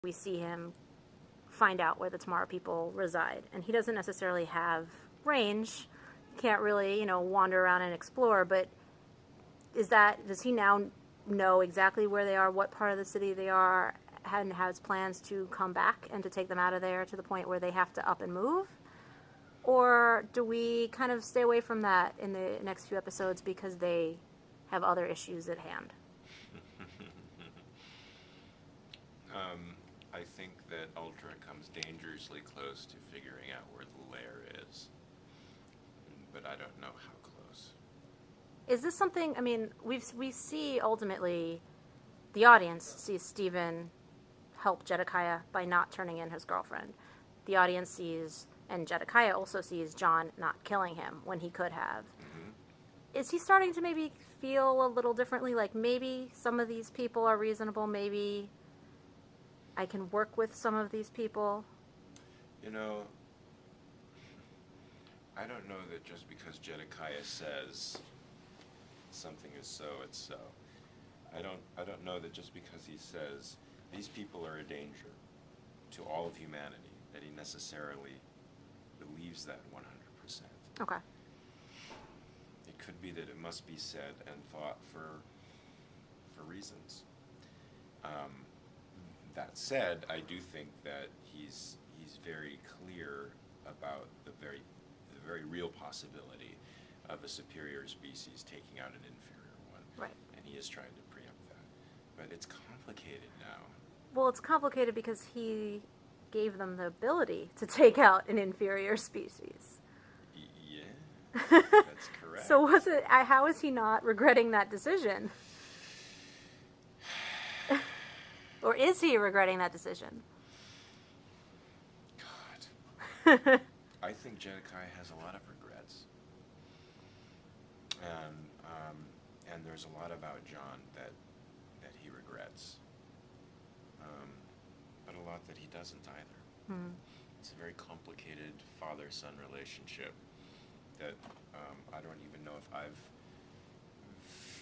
we see him find out where the Tomorrow people reside. And he doesn't necessarily have range, can't really, wander around and explore, but does he now know exactly where they are, what part of the city they are, and has plans to come back and to take them out of there to the point where they have to up and move? Or do we kind of stay away from that in the next few episodes because they have other issues at hand? I think that Ultra comes dangerously close to figuring out where the lair is, but I don't know how close. Is this something, we see ultimately, the audience sees Steven help Jedikaya by not turning in his girlfriend. The audience sees, and Jedikaya also sees, John not killing him when he could have. Mm-hmm. Is he starting to maybe feel a little differently? Like maybe some of these people are reasonable, maybe I can work with some of these people? I don't know that just because Jedikiah says something is so, it's so. I don't know that just because he says these people are a danger to all of humanity that he necessarily believes that 100%. Okay. It could be that it must be said and thought for reasons. That said, I do think that he's very clear about the very real possibility of a superior species taking out an inferior one. Right. And he is trying to preempt that. But it's complicated now. Well, it's complicated because he gave them the ability to take out an inferior species. Yeah, that's correct. So how is he not regretting that decision? Or is he regretting that decision? God. I think Jedikiah has a lot of regrets. And there's a lot about John that he regrets. But a lot that he doesn't either. It's a very complicated father-son relationship that I don't even know if I've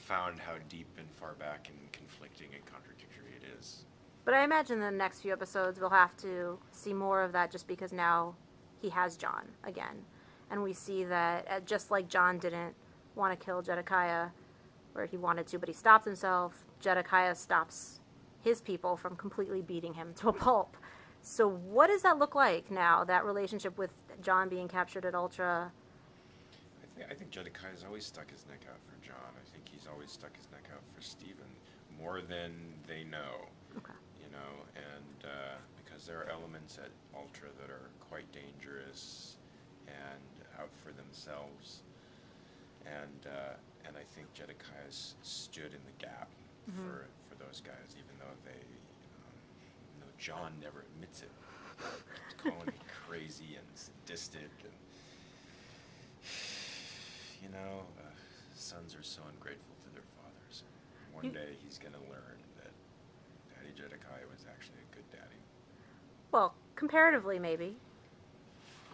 found how deep and far back and conflicting and contradictory it is. But I imagine the next few episodes we'll have to see more of that just because now he has John again. And we see that just like John didn't want to kill Jedikiah where he wanted to, but he stopped himself, Jedikiah stops his people from completely beating him to a pulp. So what does that look like now, that relationship with John being captured at Ultra? I think Jedikaiah's always stuck his neck out for John. I think he's always stuck his neck out for Steven, more than they know. Okay. And because there are elements at Ultra that are quite dangerous and out for themselves. And I think Jedikaiah's stood in the gap for those guys, even though John never admits it. He's calling me crazy and sadistic, and sons are so ungrateful to their fathers. One day he's going to learn that Daddy Jedikiah was actually a good daddy. Well, comparatively, maybe.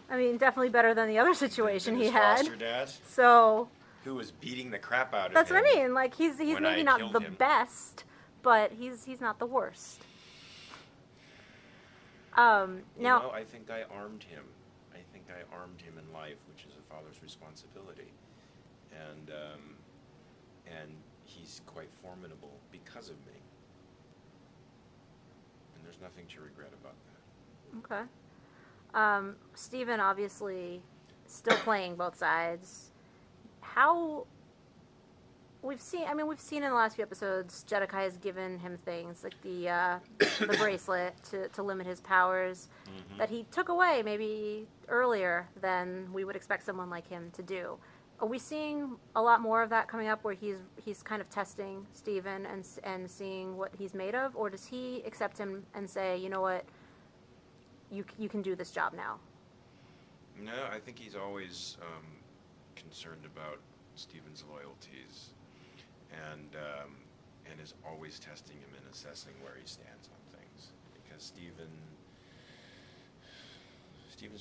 Definitely better than the other situation he had. Foster dad, so, who was beating the crap out of him. That's what I mean. Like he's maybe not the best, but he's not the worst. Now, I think I armed him. I think I armed him in life, which is a father's responsibility, and he's quite formidable because of me. And there's nothing to regret about that. Okay. Steven obviously still playing both sides. How we've seen in the last few episodes, Jedikiah has given him things like the bracelet to limit his powers that he took away maybe earlier than we would expect someone like him to do. Are we seeing a lot more of that coming up where he's kind of testing Steven and seeing what he's made of, or does he accept him and say, you know what, you can do this job now? No, I think he's always concerned about Steven's loyalties, and is always testing him and assessing where he stands on things, because Steven's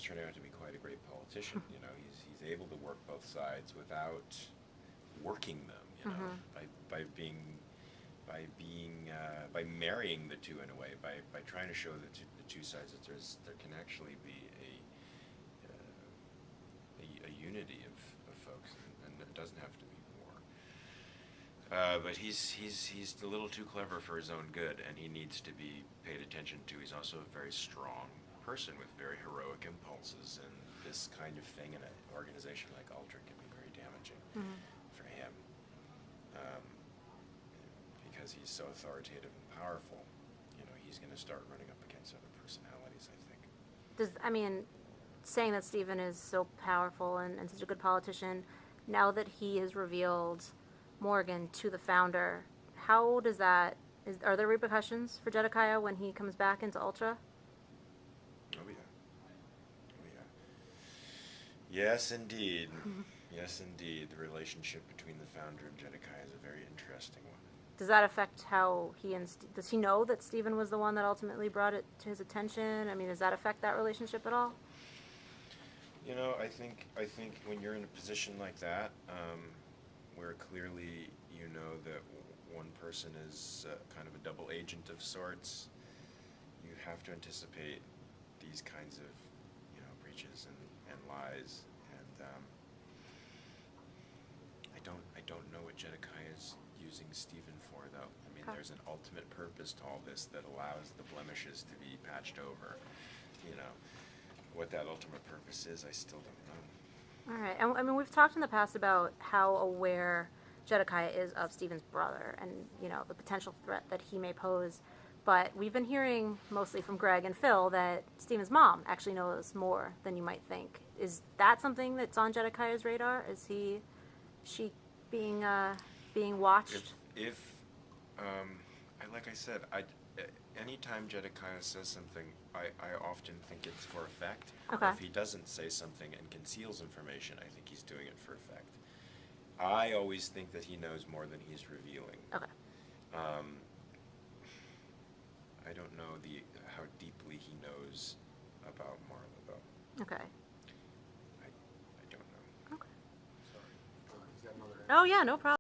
turned out to be quite a great politician. He's able to work both sides without working them. By being being by marrying the two in a way, by trying to show the two sides that there can actually be a unity of folks, and it doesn't have to be war. But he's a little too clever for his own good, and he needs to be paid attention to. He's also a very strong person with very heroic impulses, and this kind of thing in an organization like Ultra can be very damaging for him, because he's so authoritative and powerful. You know, he's going to start running up against other personalities, I think. Saying that Stephen is so powerful and such a good politician, now that he has revealed Morgan to the Founder, how does that, are there repercussions for Jedikaya when he comes back into Ultra? Oh yeah. Oh yeah. Yes, indeed. Yes, indeed. The relationship between the Founder and Jedikaya is a very interesting one. Does that affect how does he know that Stephen was the one that ultimately brought it to his attention? I mean, does that affect that relationship at all? You know, I think when you're in a position like that, where clearly you know that one person is kind of a double agent of sorts, you have to anticipate these kinds of, you know, breaches and lies. And I don't know what Jedikiah is using Stephen for, though. I mean, there's an ultimate purpose to all this that allows the blemishes to be patched over. You know, what that ultimate purpose is, I still don't know. All right. And I mean, we've talked in the past about how aware Jedikiah is of Stephen's brother and, you know, the potential threat that he may pose. But we've been hearing mostly from Greg and Phil that Stephen's mom actually knows more than you might think. Is that something that's on Jedikaiah's radar? Is she being watched? Like I said, anytime Jedikiah says something, I often think it's for effect. Okay. If he doesn't say something and conceals information, I think he's doing it for effect. I always think that he knows more than he's revealing. Okay. I don't know how deeply he knows about Marla, though. Okay. I don't know. Okay. Sorry. He's got another. Oh yeah, no problem.